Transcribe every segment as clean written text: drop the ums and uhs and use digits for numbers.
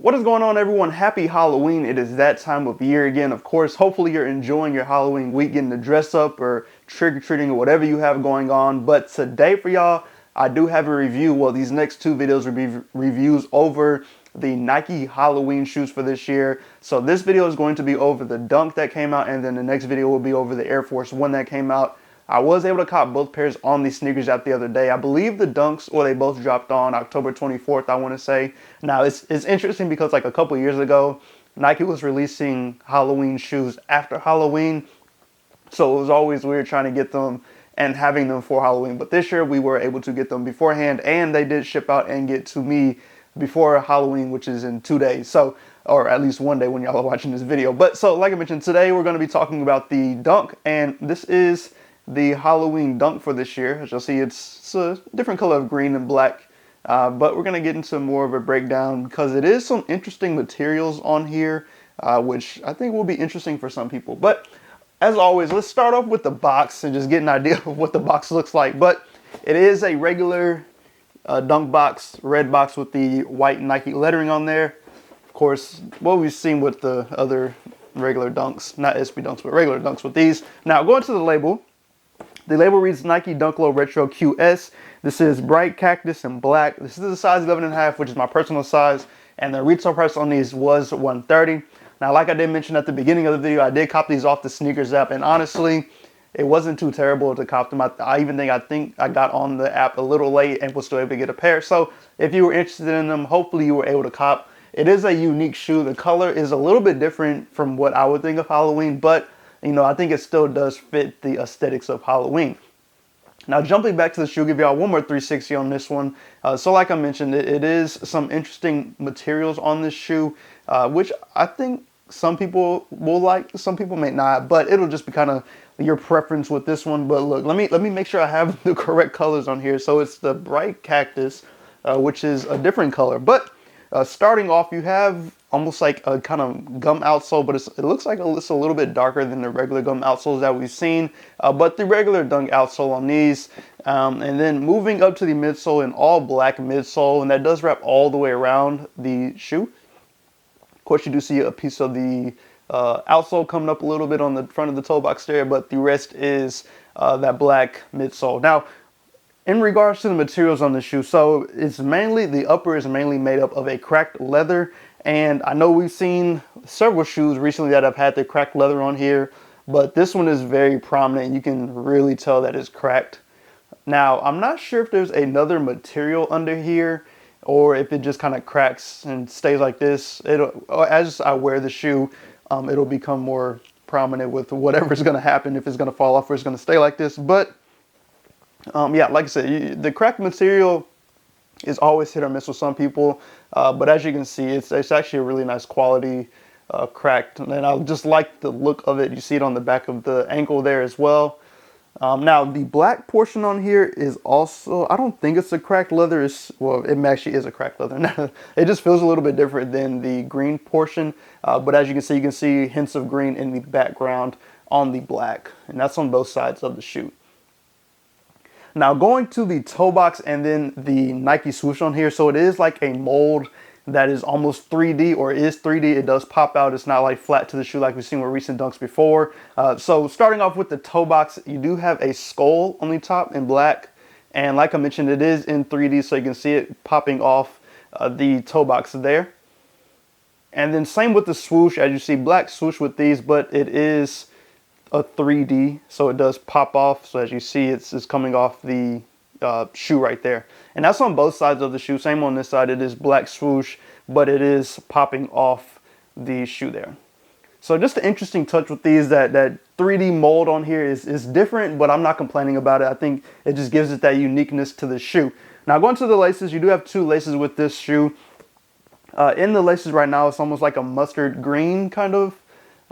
What is going on, everyone? Happy Halloween. It is that time of year again. Of course, hopefully you're enjoying your Halloween week, getting to dress up or trick-or-treating or whatever you have going on. But today for y'all, I do have a review. Well, these next two videos will be reviews over the Nike Halloween shoes for this year. So this video is going to be over the Dunk that came out, and then the next video will be over the Air Force One that came out. I was able to cop both pairs on these sneakers out the other day. I believe the Dunks, or they both dropped on October 24th, I want to say. Now, it's interesting because like a couple years ago, Nike was releasing Halloween shoes after Halloween. So it was always weird trying to get them and having them for Halloween. But this year, we were able to get them beforehand, and they did ship out and get to me before Halloween, which is in 2 days. So, or at least 1 day when y'all are watching this video. But so, like I mentioned, today we're going to be talking about the Dunk, and this is the Halloween Dunk for this year. As you'll see, it's a different color of green and black, but we're going to get into more of a breakdown because it is some interesting materials on here, which I think will be interesting for some people. But as always, let's start off with the box and just get an idea of what the box looks like. But it is a regular Dunk box, red box with the white Nike lettering on there. Of course, what we've seen with the other regular Dunks, not SB Dunks, but regular Dunks with these. Now, going to the label. The label reads Nike Dunk Low Retro QS. This is bright cactus and black. This is a size 11.5, which is my personal size. And the retail price on these was $130. Now, like I did mention at the beginning of the video, I did cop these off the sneakers app. And honestly, it wasn't too terrible to cop them. I think I got on the app a little late and was still able to get a pair. So if you were interested in them, hopefully you were able to cop. It is a unique shoe. The color is a little bit different from what I would think of Halloween, but you know, I think it still does fit the aesthetics of Halloween. Now, jumping back to the shoe, give y'all one more 360 on this one. So like I mentioned, it is some interesting materials on this shoe, which I think some people will like, some people may not, but it'll just be kind of your preference with this one. But look, let me make sure I have the correct colors on here. So it's the bright cactus, which is a different color. But starting off, you have almost like a kind of gum outsole, but it looks like it's a little bit darker than the regular gum outsoles that we've seen. But the regular Dunk outsole on these, and then moving up to the midsole in all black midsole, and that does wrap all the way around the shoe. Of course, you do see a piece of the outsole coming up a little bit on the front of the toe box there, but the rest is that black midsole. Now, in regards to the materials on the shoe, so it's mainly, the upper is mainly made up of a cracked leather. And I know we've seen several shoes recently that have had the cracked leather on here, but this one is very prominent. You can really tell that it's cracked. Now, I'm not sure if there's another material under here or if it just kind of cracks and stays like this. As I wear the shoe, it'll become more prominent with whatever's going to happen, if it's going to fall off or it's going to stay like this. But yeah, like I said, the cracked material is always hit or miss with some people, but as you can see, it's actually a really nice quality cracked, and I just like the look of it. You see it on the back of the ankle there as well. Now the black portion on here is also, I don't think it's a cracked leather. Well, it actually is a cracked leather. It just feels a little bit different than the green portion, but as you can see hints of green in the background on the black, and that's on both sides of the shoe. Now, going to the toe box and then the Nike swoosh on here. So it is like a mold that is almost 3D, or is 3D. It does pop out. It's not like flat to the shoe like we've seen with recent Dunks before. So starting off with the toe box, you do have a skull on the top in black. And like I mentioned, it is in 3D, so you can see it popping off the toe box there. And then same with the swoosh, as you see, black swoosh with these, but it is a 3D, so it does pop off. So as you see, it's coming off the shoe right there, and that's on both sides of the shoe. Same on this side, it is black swoosh, but it is popping off the shoe there. So just an interesting touch with these, that 3D mold on here is different, but I'm not complaining about it. I think it just gives it that uniqueness to the shoe. Now, going to the laces, you do have two laces with this shoe. In the laces right now, it's almost like a mustard green kind of.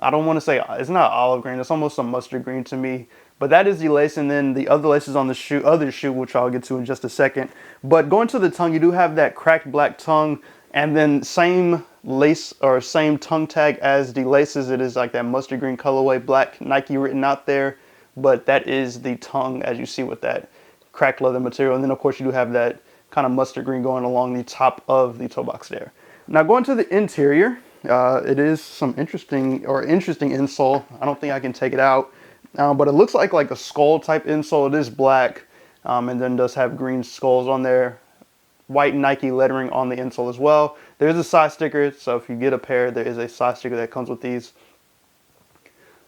I don't want to say, it's not olive green, it's almost a mustard green to me. But that is the lace, and then the other laces on the other shoe, which I'll get to in just a second. But going to the tongue, you do have that cracked black tongue, and then same lace or same tongue tag as the laces. It is like that mustard green colorway, black Nike written out there. But that is the tongue, as you see, with that cracked leather material. And then of course you do have that kind of mustard green going along the top of the toe box there. Now going to the interior, it is some interesting insole. I don't think I can take it out, but it looks like a skull type insole. It is black, and then does have green skulls on there. White Nike lettering on the insole as well. There is a side sticker, so if you get a pair, there is a side sticker that comes with these.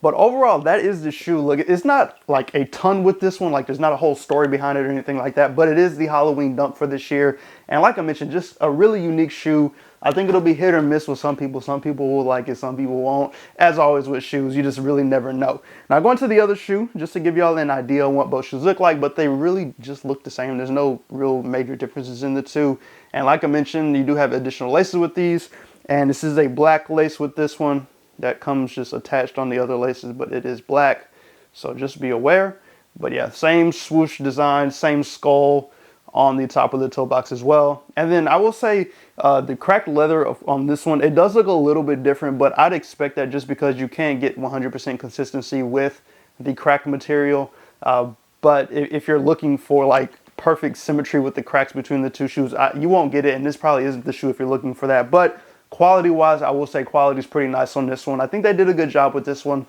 But overall, that is the shoe. Look, it's not like a ton with this one. Like, there's not a whole story behind it or anything like that. But it is the Halloween dunk for this year. And like I mentioned, just a really unique shoe. I think it'll be hit or miss with some people. Some people will like it, some people won't. As always with shoes, you just really never know. Now, going to the other shoe, just to give y'all an idea on what both shoes look like. But they really just look the same. There's no real major differences in the two. And like I mentioned, you do have additional laces with these. And this is a black lace with this one. That comes just attached on the other laces, but it is black, so just be aware. But yeah, same swoosh design, same skull on the top of the toe box as well. And then I will say the cracked leather on this one, it does look a little bit different, but I'd expect that just because you can't get 100% consistency with the cracked material. But if you're looking for like perfect symmetry with the cracks between the two shoes, you won't get it, and this probably isn't the shoe if you're looking for that. But quality wise, I will say quality is pretty nice on this one. I think they did a good job with this one.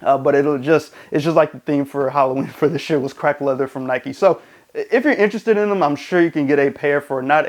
But it's just like the theme for Halloween for this year was cracked leather from Nike. So if you're interested in them, I'm sure you can get a pair for not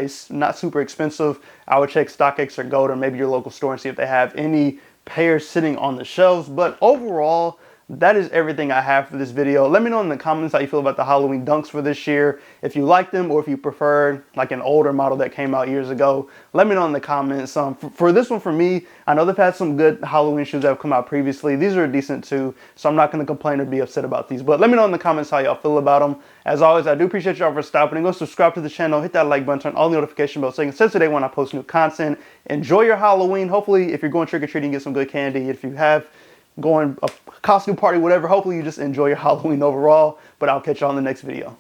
super expensive. I would check StockX or GOAT or maybe your local store and see if they have any pairs sitting on the shelves. But overall, that is everything I have for this video. Let me know in the comments how you feel about the Halloween dunks for this year. If you like them or if you prefer like an older model that came out years ago, let me know in the comments. For this one, for me, I know they've had some good Halloween shoes that have come out previously. These are decent too, so I'm not going to complain or be upset about these. But let me know in the comments how y'all feel about them. As always, I do appreciate y'all for stopping. Go subscribe to the channel, hit that like button, turn on the notification bell so you can see today when I post new content. Enjoy your Halloween. Hopefully, if you're going trick-or-treating, get some good candy. If you have going a costume party, whatever, hopefully you just enjoy your Halloween overall. But I'll catch you on the next video.